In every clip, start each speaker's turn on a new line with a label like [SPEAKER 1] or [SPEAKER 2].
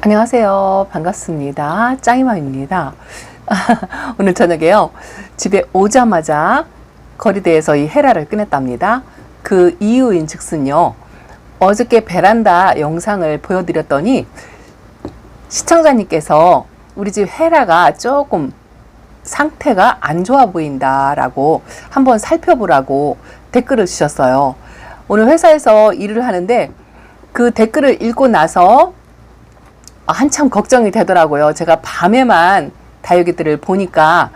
[SPEAKER 1] 안녕하세요. 반갑습니다. 짱이맘입니다. 오늘 저녁에요. 집에 오자마자 거리대에서 이 헤라를 꺼냈답니다. 그 이유인 즉슨요. 어저께 베란다 영상을 보여드렸더니 시청자님께서 우리 집 헤라가 조금 상태가 안 좋아 보인다라고 한번 살펴보라고 댓글을 주셨어요. 오늘 회사에서 일을 하는데 그 댓글을 읽고 나서 한참 걱정이 되더라고요. 제가 밤에만 다육이들을 보니까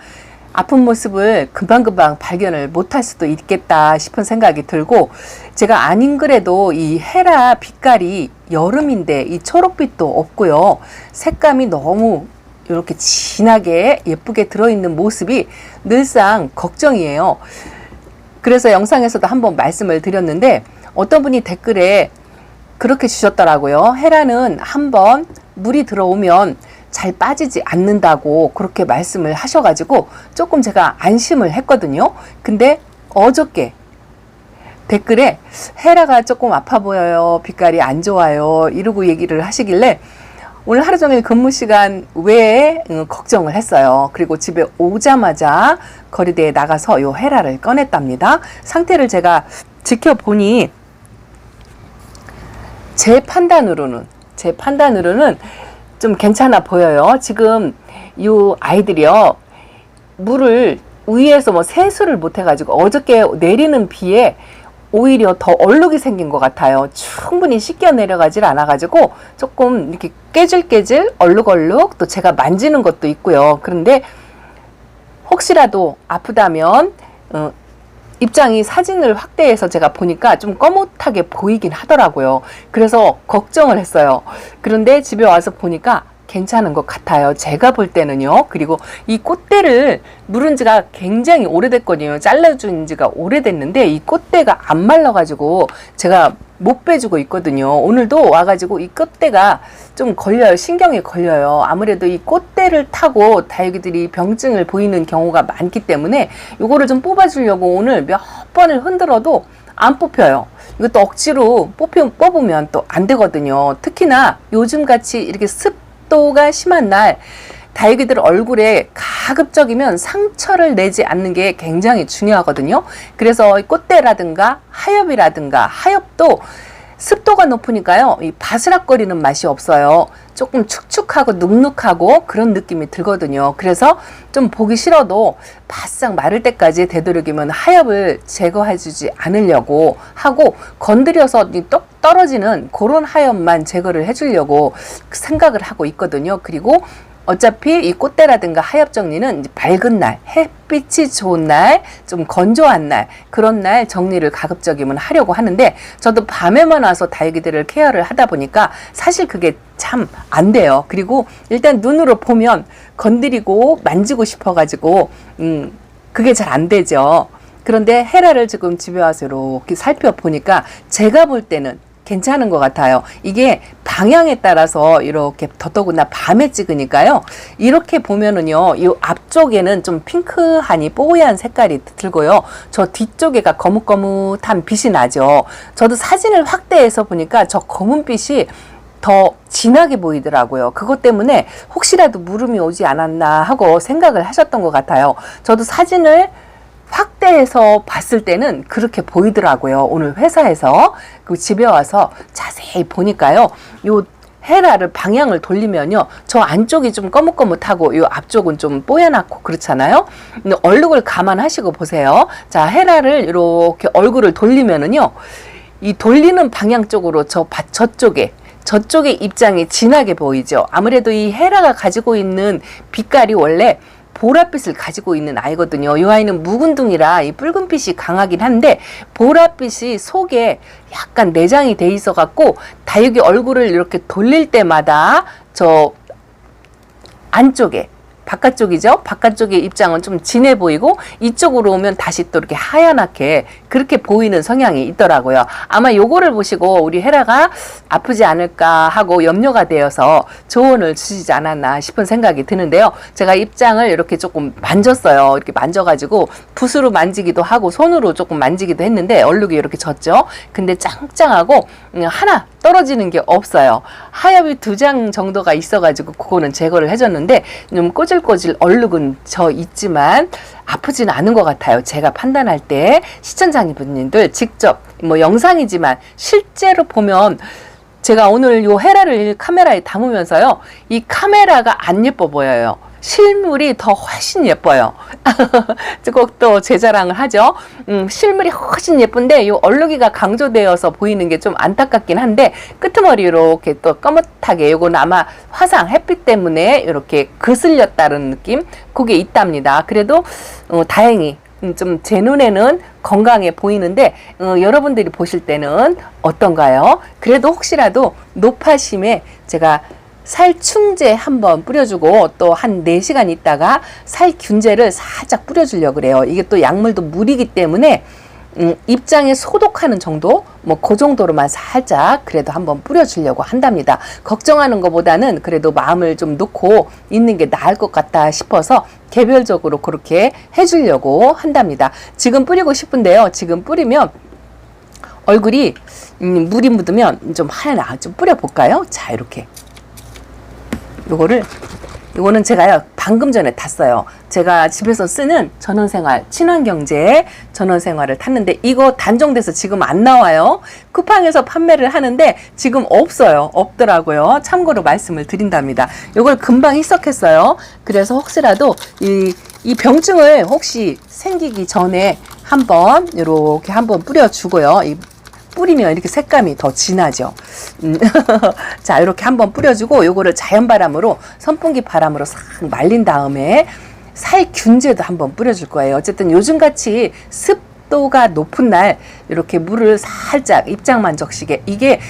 [SPEAKER 1] 아픈 모습을 금방금방 발견을 못할 수도 있겠다 싶은 생각이 들고, 제가 아닌 그래도 이 헤라 빛깔이 여름인데 이 초록빛도 없고요. 색감이 너무 이렇게 진하게 예쁘게 들어있는 모습이 늘상 걱정이에요. 그래서 영상에서도 한번 말씀을 드렸는데 어떤 분이 댓글에 그렇게 주셨더라고요. 헤라는 한번 물이 들어오면 잘 빠지지 않는다고 그렇게 말씀을 하셔가지고 조금 제가 안심을 했거든요. 근데 어저께 댓글에 헤라가 조금 아파 보여요, 빛깔이 안 좋아요 이러고 얘기를 하시길래 오늘 하루 종일 근무 시간 외에 걱정을 했어요. 그리고 집에 오자마자 거리대에 나가서 요 헤라를 꺼냈답니다. 상태를 제가 지켜보니 제 판단으로는 좀 괜찮아 보여요. 지금 이 아이들이요, 물을 위에서 뭐 세수를 못 해가지고 어저께 내리는 비에 오히려 더 얼룩이 생긴 것 같아요. 충분히 씻겨 내려가질 않아가지고 조금 이렇게 깨질깨질 얼룩얼룩, 또 제가 만지는 것도 있고요. 그런데 혹시라도 아프다면 입장이 사진을 확대해서 제가 보니까 좀 거뭇하게 보이긴 하더라고요. 그래서 걱정을 했어요. 그런데 집에 와서 보니까 괜찮은 것 같아요. 제가 볼 때는요. 그리고 이 꽃대를 물은 지가 굉장히 오래됐거든요. 잘라준 지가 오래됐는데 이 꽃대가 안 말라가지고 제가 못 빼주고 있거든요. 오늘도 와가지고 이 꽃대가 좀 걸려요. 신경이 걸려요. 아무래도 이 꽃대를 타고 다육이들이 병증을 보이는 경우가 많기 때문에 이거를 좀 뽑아주려고 오늘 몇 번을 흔들어도 안 뽑혀요. 이것도 억지로 뽑으면 또 안 되거든요. 특히나 요즘같이 이렇게 습도가 심한 날 다육이들 얼굴에 가급적이면 상처를 내지 않는 게 굉장히 중요하거든요. 그래서 꽃대라든가 하엽도 습도가 높으니까요, 이 바스락거리는 맛이 없어요. 조금 축축하고 눅눅하고 그런 느낌이 들거든요. 그래서 좀 보기 싫어도 바싹 마를 때까지 되도록이면 하엽을 제거해주지 않으려고 하고, 건드려서 똑 떨어지는 그런 하엽만 제거를 해주려고 생각을 하고 있거든요. 그리고 어차피 이 꽃대라든가 하엽 정리는 이제 밝은 날, 햇빛이 좋은 날, 좀 건조한 날, 그런 날 정리를 가급적이면 하려고 하는데, 저도 밤에만 와서 다육이들을 케어를 하다 보니까 사실 그게 참 안 돼요. 그리고 일단 눈으로 보면 건드리고 만지고 싶어가지고 그게 잘 안 되죠. 그런데 헤라를 지금 집에 와서 이렇게 살펴보니까 제가 볼 때는 괜찮은 것 같아요. 이게 방향에 따라서 이렇게 더더구나 밤에 찍으니까요. 이렇게 보면은요, 이 앞쪽에는 좀 핑크하니 뽀얀 색깔이 들고요. 저 뒤쪽에가 거뭇거뭇한 빛이 나죠. 저도 사진을 확대해서 보니까 저 검은빛이 더 진하게 보이더라고요. 그것 때문에 혹시라도 물음이 오지 않았나 하고 생각을 하셨던 것 같아요. 저도 사진을 확대해서 봤을 때는 그렇게 보이더라고요. 오늘 회사에서 그 집에 와서 자세히 보니까요, 요 헤라를 방향을 돌리면요, 저 안쪽이 좀 거뭇거뭇하고 요 앞쪽은 좀 뽀얗고 그렇잖아요. 근데 얼룩을 감안하시고 보세요. 자, 헤라를 이렇게 얼굴을 돌리면은요, 이 돌리는 방향 쪽으로 저쪽에 입장이 진하게 보이죠. 아무래도 이 헤라가 가지고 있는 빛깔이 원래 보랏빛을 가지고 있는 아이거든요. 이 아이는 묵은둥이라 이 붉은빛이 강하긴 한데 보랏빛이 속에 약간 내장이 돼 있어 갖고 다육이 얼굴을 이렇게 돌릴 때마다 저 안쪽에, 바깥쪽이죠. 바깥쪽의 입장은 좀 진해 보이고 이쪽으로 오면 다시 또 이렇게 하얀하게 그렇게 보이는 성향이 있더라고요. 아마 요거를 보시고 우리 헤라가 아프지 않을까 하고 염려가 되어서 조언을 주시지 않았나 싶은 생각이 드는데요. 제가 입장을 이렇게 조금 만졌어요. 이렇게 만져가지고 붓으로 만지기도 하고 손으로 조금 만지기도 했는데 얼룩이 이렇게 졌죠. 근데 짱짱하고 하나 떨어지는 게 없어요. 하엽이 2장 정도가 있어가지고 그거는 제거를 해줬는데 좀 꼬질꼬질 얼룩은 져 있지만 아프지는 않은 것 같아요. 제가 판단할 때 시청자분들 직접 뭐 영상이지만 실제로 보면 제가 오늘 요 헤라를 카메라에 담으면서요, 이 카메라가 안 예뻐 보여요. 실물이 더 훨씬 예뻐요. 꼭 또 제 자랑을 하죠. 실물이 훨씬 예쁜데 요 얼룩이가 강조되어서 보이는 게 좀 안타깝긴 한데 끄트머리 이렇게 또 검긋하게, 요건 아마 화상 햇빛 때문에 이렇게 그슬렸다는 느낌, 그게 있답니다. 그래도 다행히 좀 제 눈에는 건강해 보이는데 여러분들이 보실 때는 어떤가요? 그래도 혹시라도 노파심에 제가 살충제 한번 뿌려주고 또 한 4시간 있다가 살균제를 살짝 뿌려주려고 그래요. 이게 또 약물도 물이기 때문에 입장에 소독하는 정도, 뭐 그 정도로만 살짝 그래도 한번 뿌려주려고 한답니다. 걱정하는 것보다는 그래도 마음을 좀 놓고 있는 게 나을 것 같다 싶어서 개별적으로 그렇게 해주려고 한답니다. 지금 뿌리고 싶은데요, 지금 뿌리면 얼굴이 물이 묻으면 좀 하나 좀 뿌려볼까요? 자, 이렇게 요거는 제가요 방금 전에 탔어요. 제가 집에서 쓰는 전원생활 친환경제 전원생활을 탔는데 이거 단종돼서 지금 안 나와요. 쿠팡에서 판매를 하는데 지금 없더라고요. 참고로 말씀을 드린답니다. 요걸 금방 희석했어요. 그래서 혹시라도 이 병증을 혹시 생기기 전에 한번 이렇게 한번 뿌려주고요. 뿌리면 이렇게 색감이 더 진하죠. 자, 이렇게 한번 뿌려주고 요거를 자연바람으로, 선풍기 바람으로 싹 말린 다음에 살균제도 한번 뿌려줄 거예요. 어쨌든 요즘같이 습도가 높은 날 이렇게 물을 살짝 입장만 적시게, 이게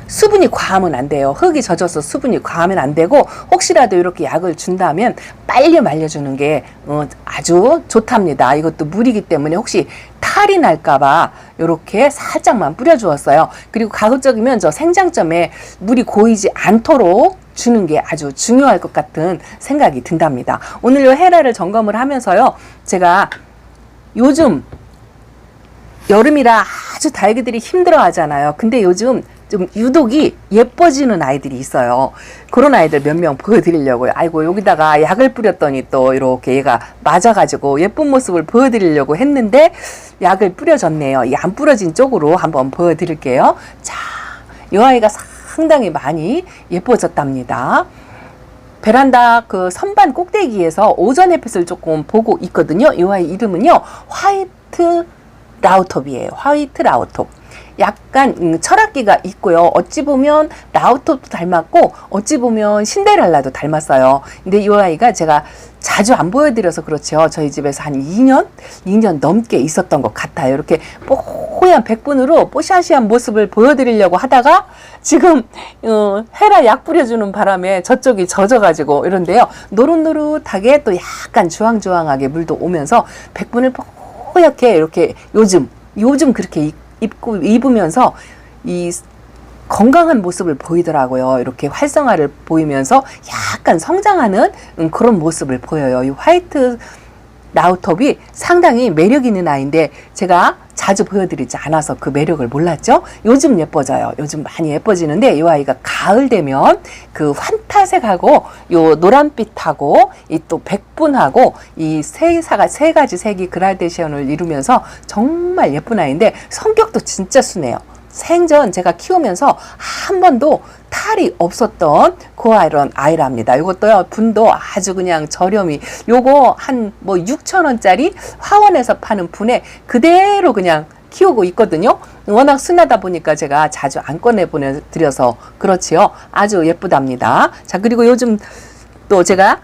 [SPEAKER 1] 수분이 과하면 안 돼요. 흙이 젖어서 수분이 과하면 안 되고, 혹시라도 이렇게 약을 준다면 빨리 말려주는 게 아주 좋답니다. 이것도 물이기 때문에 혹시 탈이 날까봐 이렇게 살짝만 뿌려주었어요. 그리고 가급적이면 저 생장점에 물이 고이지 않도록 주는 게 아주 중요할 것 같은 생각이 든답니다. 오늘 요 헤라를 점검을 하면서요, 제가 요즘 여름이라 아주 다육이들이 힘들어 하잖아요. 근데 요즘 좀 유독이 예뻐지는 아이들이 있어요. 그런 아이들 몇 명 보여드리려고요. 아이고, 여기다가 약을 뿌렸더니 또 이렇게 얘가 맞아가지고 예쁜 모습을 보여드리려고 했는데 약을 뿌려줬네요. 이 안 뿌려진 쪽으로 한번 보여드릴게요. 자, 이 아이가 상당히 많이 예뻐졌답니다. 베란다 그 선반 꼭대기에서 오전 햇빛을 조금 보고 있거든요. 이 아이 이름은요, 화이트 라우톱이에요. 화이트 라우톱. 약간 철학기가 있고요. 어찌 보면 라우톱도 닮았고 어찌 보면 신데렐라도 닮았어요. 근데 이 아이가 제가 자주 안 보여드려서 그렇죠. 저희 집에서 한 2년 넘게 있었던 것 같아요. 이렇게 뽀얀 백분으로 뽀샤시한 모습을 보여드리려고 하다가 지금 헤라 약 뿌려주는 바람에 저쪽이 젖어가지고 이런데요. 노릇노릇하게 또 약간 주황주황하게 물도 오면서 백분을 뽀얗게 이렇게 요즘 그렇게 입으면서 이 건강한 모습을 보이더라고요. 이렇게 활성화를 보이면서 약간 성장하는 그런 모습을 보여요. 이 화이트 라우톱이 상당히 매력 있는 아이인데 제가 자주 보여드리지 않아서 그 매력을 몰랐죠. 요즘 예뻐져요. 요즘 많이 예뻐지는데 이 아이가 가을 되면 그 환타색하고 요 노란빛하고 이 또 백분하고 이 세 가지 색이 그라데이션을 이루면서 정말 예쁜 아이인데 성격도 진짜 순해요. 생전 제가 키우면서 한 번도 탈이 없었던 그런 아이랍니다. 이것도요, 분도 아주 그냥 저렴이, 요거 한 뭐 6,000원짜리 화원에서 파는 분에 그대로 그냥 키우고 있거든요. 워낙 순하다 보니까 제가 자주 안 꺼내 보내드려서 그렇지요. 아주 예쁘답니다. 자, 그리고 요즘 또 제가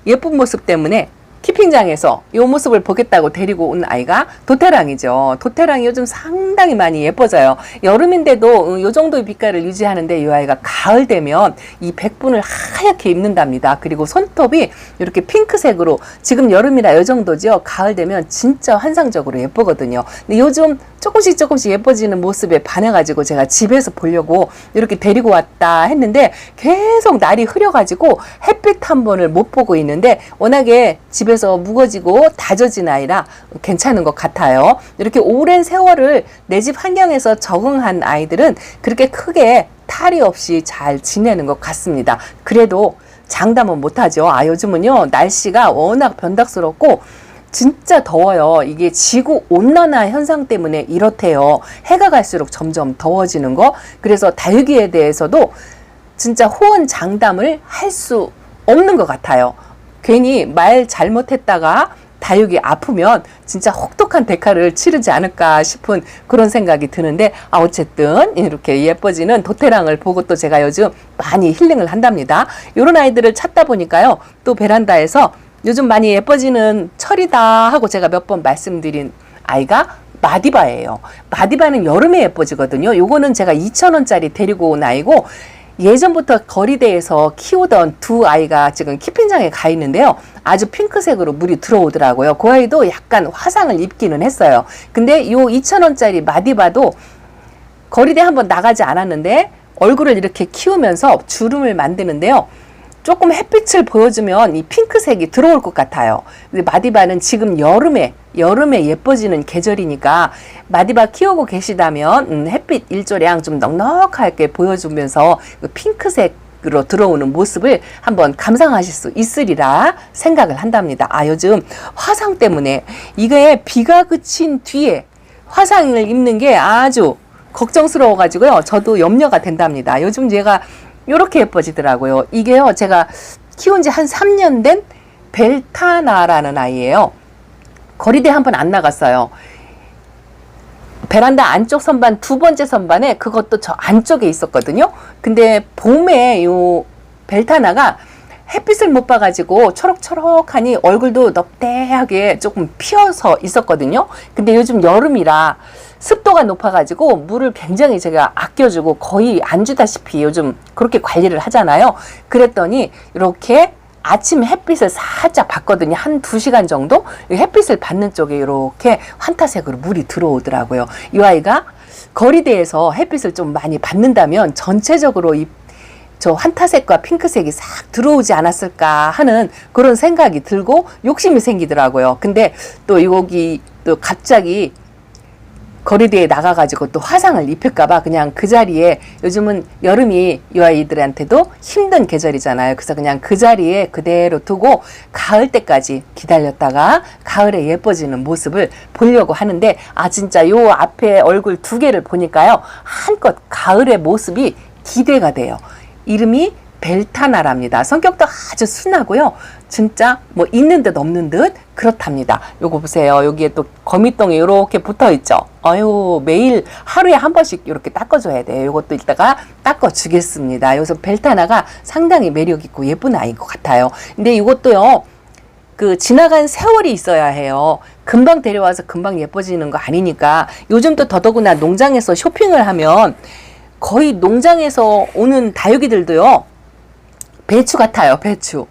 [SPEAKER 1] 예쁜 모습 때문에 키핑장에서 이 모습을 보겠다고 데리고 온 아이가 도테랑이죠. 도테랑이 요즘 상당히 많이 예뻐져요. 여름인데도 이 정도의 빛깔을 유지하는데 이 아이가 가을 되면 이 백분을 하얗게 입는답니다. 그리고 손톱이 이렇게 핑크색으로, 지금 여름이라 이 정도죠. 가을 되면 진짜 환상적으로 예쁘거든요. 근데 요즘 조금씩 예뻐지는 모습에 반해가지고 제가 집에서 보려고 이렇게 데리고 왔다 했는데 계속 날이 흐려가지고 햇빛 한 번을 못 보고 있는데 워낙에 집에서 묵어지고 다져진 아이라 괜찮은 것 같아요. 이렇게 오랜 세월을 내 집 환경에서 적응한 아이들은 그렇게 크게 탈이 없이 잘 지내는 것 같습니다. 그래도 장담은 못하죠. 요즘은요 날씨가 워낙 변덕스럽고 진짜 더워요. 이게 지구 온난화 현상 때문에 이렇대요. 해가 갈수록 점점 더워지는 거. 그래서 다육이에 대해서도 진짜 호언 장담을 할 수 없는 것 같아요. 괜히 말 잘못했다가 다육이 아프면 진짜 혹독한 대가를 치르지 않을까 싶은 그런 생각이 드는데 어쨌든 이렇게 예뻐지는 도테랑을 보고 또 제가 요즘 많이 힐링을 한답니다. 이런 아이들을 찾다 보니까요. 또 베란다에서 요즘 많이 예뻐지는 철이다 하고 제가 몇 번 말씀드린 아이가 마디바예요. 마디바는 여름에 예뻐지거든요. 요거는 제가 2,000원짜리 데리고 온 아이고 예전부터 거리대에서 키우던 두 아이가 지금 키핑장에 가 있는데요. 아주 핑크색으로 물이 들어오더라고요. 그 아이도 약간 화상을 입기는 했어요. 근데 요 2,000원짜리 마디바도 거리대 한번 나가지 않았는데 얼굴을 이렇게 키우면서 주름을 만드는데요. 조금 햇빛을 보여주면 이 핑크색이 들어올 것 같아요. 근데 마디바는 지금 여름에 예뻐지는 계절이니까 마디바 키우고 계시다면 햇빛 일조량 좀 넉넉하게 보여주면서 핑크색으로 들어오는 모습을 한번 감상하실 수 있으리라 생각을 한답니다. 요즘 화상 때문에 이게 비가 그친 뒤에 화상을 입는 게 아주 걱정스러워 가지고요. 저도 염려가 된답니다. 요즘 얘가 요렇게 예뻐지더라고요. 이게요, 제가 키운 지 한 3년 된 벨타나라는 아이예요. 거리대 한번 안 나갔어요. 베란다 안쪽 선반, 두 번째 선반에 그것도 저 안쪽에 있었거든요. 근데 봄에 요 벨타나가 햇빛을 못 봐가지고 초록초록하니 얼굴도 넙대하게 조금 피어서 있었거든요. 근데 요즘 여름이라 습도가 높아가지고 물을 굉장히 제가 아껴주고 거의 안 주다시피 요즘 그렇게 관리를 하잖아요. 그랬더니 이렇게 아침 햇빛을 살짝 봤거든요. 한 2시간 정도 햇빛을 받는 쪽에 이렇게 환타색으로 물이 들어오더라고요. 이 아이가 거리대에서 햇빛을 좀 많이 받는다면 전체적으로 저 환타색과 핑크색이 싹 들어오지 않았을까 하는 그런 생각이 들고 욕심이 생기더라고요. 근데 또 여기 또 갑자기 거리대에 나가가지고 또 화상을 입힐까봐 그냥 그 자리에 요즘은 여름이 이 아이들한테도 힘든 계절이잖아요. 그래서 그냥 그 자리에 그대로 두고 가을 때까지 기다렸다가 가을에 예뻐지는 모습을 보려고 하는데 진짜 요 앞에 얼굴 2개를 보니까요. 한껏 가을의 모습이 기대가 돼요. 이름이 벨타나랍니다. 성격도 아주 순하고요. 진짜 뭐 있는 듯 없는 듯 그렇답니다. 요거 보세요. 여기에 또 거미똥이 이렇게 붙어 있죠. 매일 하루에 한 번씩 이렇게 닦아줘야 돼요. 요것도 이따가 닦아주겠습니다. 여기서 벨타나가 상당히 매력있고 예쁜 아이인 것 같아요. 근데 이것도요. 지나간 세월이 있어야 해요. 금방 데려와서 금방 예뻐지는 거 아니니까 요즘 또 더더구나 농장에서 쇼핑을 하면 거의 농장에서 오는 다육이들도요. 배추 같아요. 배추.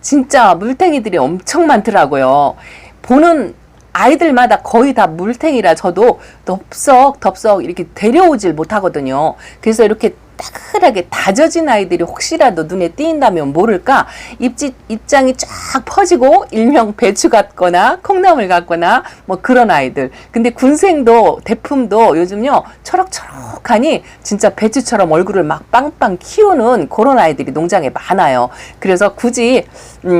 [SPEAKER 1] 진짜 물탱이들이 엄청 많더라고요. 보는 아이들마다 거의 다 물탱이라 저도 덥석 이렇게 데려오질 못하거든요. 그래서 이렇게 따끈하게 다져진 아이들이 혹시라도 눈에 띄인다면 모를까 입장이 쫙 퍼지고 일명 배추 같거나 콩나물 같거나 뭐 그런 아이들. 근데 군생도 대품도 요즘요 초록초록하니 진짜 배추처럼 얼굴을 막 빵빵 키우는 그런 아이들이 농장에 많아요. 그래서 굳이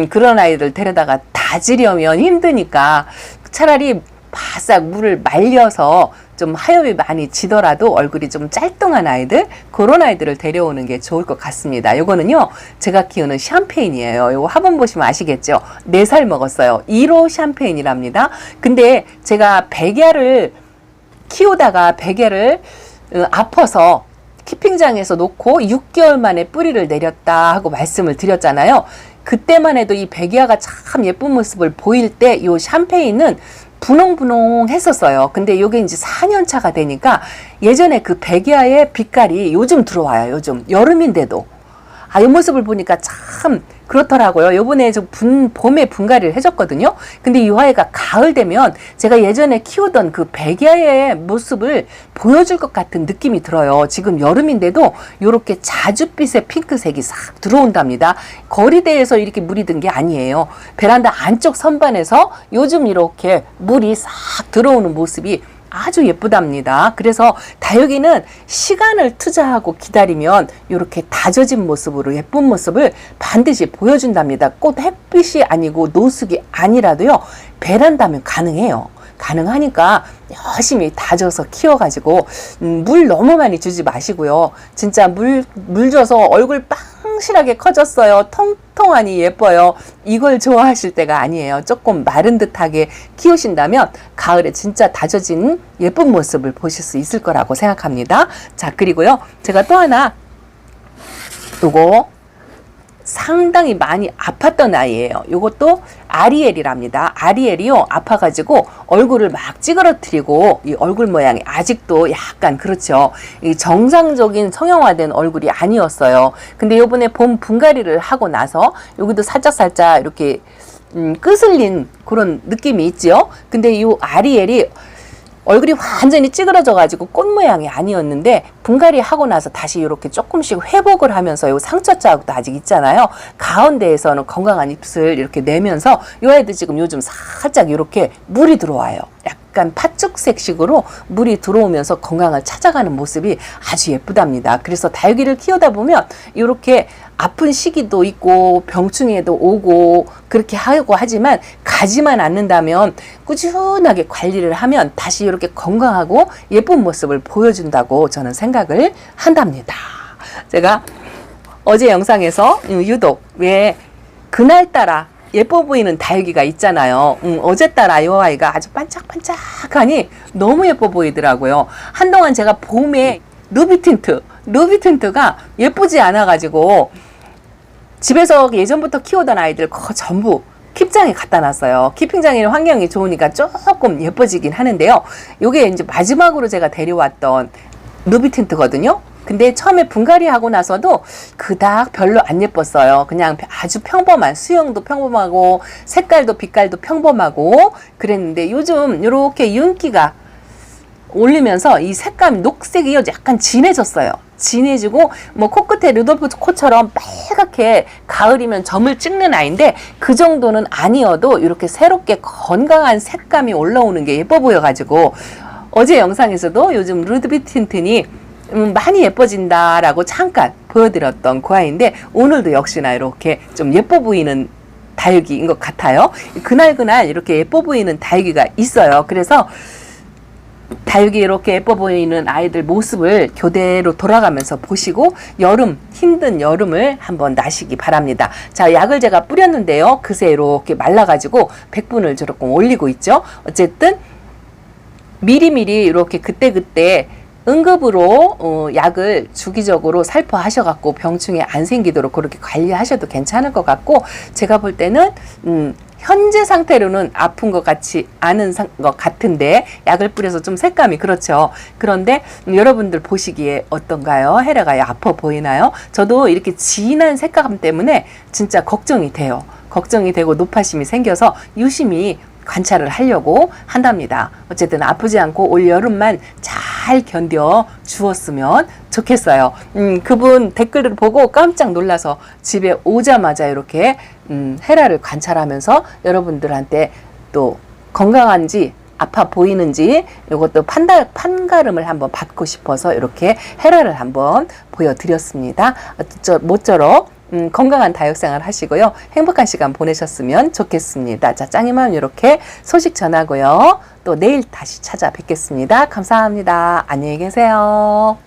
[SPEAKER 1] 그런 아이들 데려다가 다지려면 힘드니까 차라리 바싹 물을 말려서 좀 하엽이 많이 지더라도 얼굴이 좀 짤뚱한 아이들, 그런 아이들을 데려오는 게 좋을 것 같습니다. 요거는요, 제가 키우는 샴페인이에요. 요거 화분 보시면 아시겠죠? 4살 먹었어요. 1호 샴페인이랍니다. 근데 제가 백야를 키우다가 백야를 아파서 키핑장에서 놓고 6개월 만에 뿌리를 내렸다 하고 말씀을 드렸잖아요. 그때만 해도 이 백야가 참 예쁜 모습을 보일 때 이 샴페인은 분홍분홍 했었어요. 근데 요게 이제 4년 차가 되니까 예전에 그 백야의 빛깔이 요즘 들어와요. 요즘 여름인데도 아, 이 모습을 보니까 참 그렇더라고요. 요번에 봄에 분갈이를 해줬거든요. 근데 이 아이가 가을 되면 제가 예전에 키우던 그 백야의 모습을 보여줄 것 같은 느낌이 들어요. 지금 여름인데도 이렇게 자줏빛의 핑크색이 싹 들어온답니다. 거리대에서 이렇게 물이 든 게 아니에요. 베란다 안쪽 선반에서 요즘 이렇게 물이 싹 들어오는 모습이 아주 예쁘답니다. 그래서 다육이는 시간을 투자하고 기다리면 이렇게 다져진 모습으로 예쁜 모습을 반드시 보여준답니다. 꼭 햇빛이 아니고 노숙이 아니라도요. 베란다면 가능해요. 가능하니까 열심히 다져서 키워가지고 물 너무 많이 주지 마시고요. 진짜 물 줘서 얼굴 빵실하게 커졌어요. 통통하니 예뻐요. 이걸 좋아하실 때가 아니에요. 조금 마른 듯하게 키우신다면 가을에 진짜 다져진 예쁜 모습을 보실 수 있을 거라고 생각합니다. 자, 그리고요. 제가 또 하나 요거 상당히 많이 아팠던 아이예요. 요것도 아리엘이랍니다. 아리엘이요, 아파가지고 얼굴을 막 찌그러뜨리고 이 얼굴 모양이 아직도 약간 그렇죠. 이 정상적인 성형화된 얼굴이 아니었어요. 근데 요번에 봄 분갈이를 하고 나서 여기도 살짝 이렇게 끄슬린 그런 느낌이 있지요. 근데 이 아리엘이 얼굴이 완전히 찌그러져 가지고 꽃 모양이 아니었는데 분갈이 하고 나서 다시 이렇게 조금씩 회복을 하면서 요 상처 자국도 아직 있잖아요. 가운데에서는 건강한 잎을 이렇게 내면서 요 애들 지금 요즘 살짝 이렇게 물이 들어와요. 약간 팥죽색식으로 물이 들어오면서 건강을 찾아가는 모습이 아주 예쁘답니다. 그래서 다육이를 키우다 보면 이렇게 아픈 시기도 있고 병충해도 오고 그렇게 하고 하지만 가지만 않는다면 꾸준하게 관리를 하면 다시 이렇게 건강하고 예쁜 모습을 보여준다고 저는 생각을 한답니다. 제가 어제 영상에서 유독 왜 그날따라 예뻐 보이는 다육이가 있잖아요. 어제따라 이 아이가 아주 반짝반짝하니 너무 예뻐 보이더라고요. 한동안 제가 봄에 루비틴트가 예쁘지 않아가지고 집에서 예전부터 키우던 아이들 전부 킵장에 갖다 놨어요. 키핑장에는 환경이 좋으니까 조금 예뻐지긴 하는데요. 요게 이제 마지막으로 제가 데려왔던 루비틴트거든요. 근데 처음에 분갈이 하고 나서도 그닥 별로 안 예뻤어요. 그냥 아주 평범한, 수영도 평범하고 색깔도 빛깔도 평범하고 그랬는데 요즘 이렇게 윤기가 올리면서 이 색감 녹색이 약간 진해졌어요. 진해지고 뭐 코끝에 루돌프 코처럼 빨갛게 가을이면 점을 찍는 아이인데 그 정도는 아니어도 이렇게 새롭게 건강한 색감이 올라오는 게 예뻐 보여가지고 어제 영상에서도 요즘 루드비틴튼이 많이 예뻐진다라고 잠깐 보여드렸던 그 아이인데 오늘도 역시나 이렇게 좀 예뻐 보이는 다육이인 것 같아요. 그날 이렇게 예뻐 보이는 다육이가 있어요. 그래서 다육이 이렇게 예뻐 보이는 아이들 모습을 교대로 돌아가면서 보시고 힘든 여름을 한번 나시기 바랍니다. 자, 약을 제가 뿌렸는데요. 그새 이렇게 말라가지고 백분을 조금 올리고 있죠. 어쨌든 미리미리 이렇게 그때그때 응급으로 약을 주기적으로 살포하셔갖고 병충해 안 생기도록 그렇게 관리하셔도 괜찮을 것 같고 제가 볼 때는 현재 상태로는 아픈 것 같지 않은 것 같은데 약을 뿌려서 좀 색감이 그렇죠. 그런데 여러분들 보시기에 어떤가요? 헤라가 아파 보이나요? 저도 이렇게 진한 색감 때문에 진짜 걱정이 돼요. 걱정이 되고 노파심이 생겨서 유심히 관찰을 하려고 한답니다. 어쨌든 아프지 않고 올 여름만 잘 견뎌 주었으면 좋겠어요. 그분 댓글을 보고 깜짝 놀라서 집에 오자마자 이렇게 헤라를 관찰하면서 여러분들한테 또 건강한지 아파 보이는지 이것도 판가름을 한번 받고 싶어서 이렇게 헤라를 한번 보여드렸습니다. 모쪼록 건강한 다육생활 하시고요. 행복한 시간 보내셨으면 좋겠습니다. 자, 짱이맘 이렇게 소식 전하고요. 또 내일 다시 찾아뵙겠습니다. 감사합니다. 안녕히 계세요.